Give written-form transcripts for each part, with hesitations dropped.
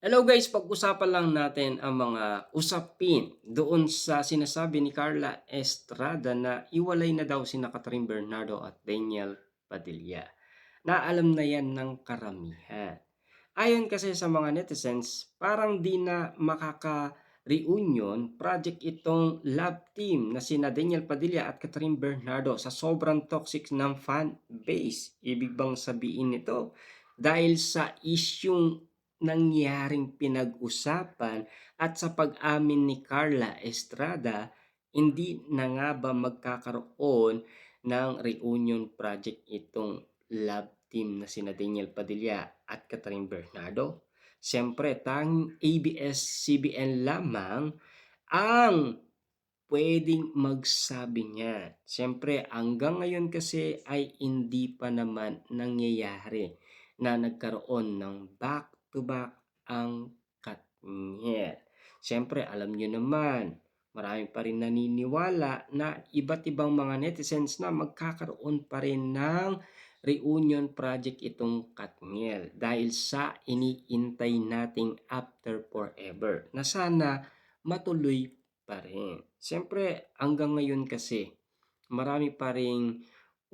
Hello guys, pag-usapan lang natin ang mga usapin doon sa sinasabi ni Carla Estrada na iwalay na daw sina Catherine Bernardo at Daniel Padilla. Na alam na yan ng karamihan. Ayon kasi sa mga netizens, parang di na makaka-reunion project itong love team na sina Daniel Padilla at Catherine Bernardo sa sobrang toxic ng fan base. Ibig bang sabihin nito? Dahil sa isyung nangyaring pinag-usapan at sa pag-amin ni Carla Estrada, hindi na nga ba magkakaroon ng reunion project itong love team na sina Daniel Padilla at Catherine Bernardo? Siyempre, tanging ABS-CBN lamang ang pwedeng magsabi niya. Siyempre, hanggang ngayon kasi ay hindi pa naman nangyayari na nagkaroon ng back-to-back ang Katniel. Siyempre, alam niyo naman, marami pa rin naniniwala na iba't ibang mga netizens na magkakaroon pa rin ng reunion project itong Katniel dahil sa iniintay nating After Forever na sana matuloy pa rin. Siyempre, hanggang ngayon kasi, marami pa ring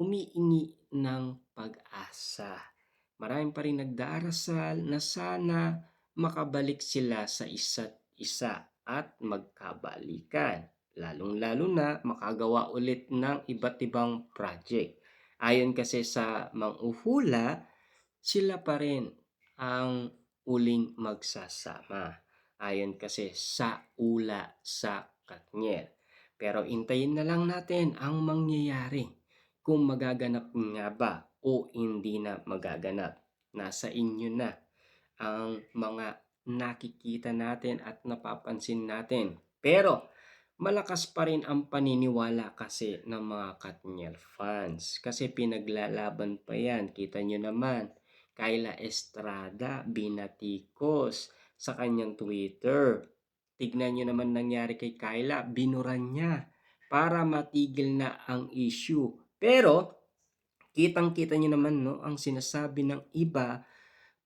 umiingi ng pag-asa. Marami pa rin nagdarasal na sana makabalik sila sa isa't isa at magkabalikan. Lalong-lalo na makagawa ulit ng iba't ibang project. Ayon kasi sa manghuhula, sila pa rin ang uling magsasama. Ayon kasi sa ula sa Katniel. Pero intayin na lang natin ang mangyayari kung magaganap nga ba o hindi na magaganap. Nasa inyo na ang mga nakikita natin at napapansin natin. Pero malakas pa rin ang paniniwala kasi ng mga Katniel fans. Kasi pinaglalaban pa yan. Kita nyo naman, Kyla Estrada, binatikos sa kanyang Twitter. Tignan nyo naman nangyari kay Kyla, binuran niya para matigil na ang issue. Pero, kitang-kita nyo naman no, ang sinasabi ng iba,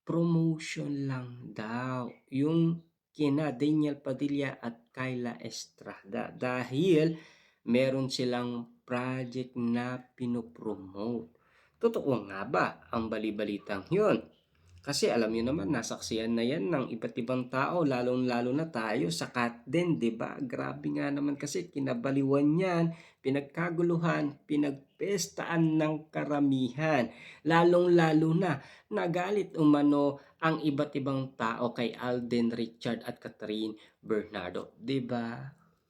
promotion lang daw. Yung kina Daniel Padilla at Kyla Estrada. Dahil meron silang project na pinopromote. Totoo nga ba ang balibalitang yun? Kasi alam niyo naman, nasaksiyan na yan ng iba't ibang tao, lalong-lalo na tayo sa din, di ba? Grabe nga naman kasi kinabaliwan yan, pinagkaguluhan, pinagpestaan ng karamihan. Lalong-lalo na nagalit umano ang iba't ibang tao kay Alden Richard at Catherine Bernardo, di ba?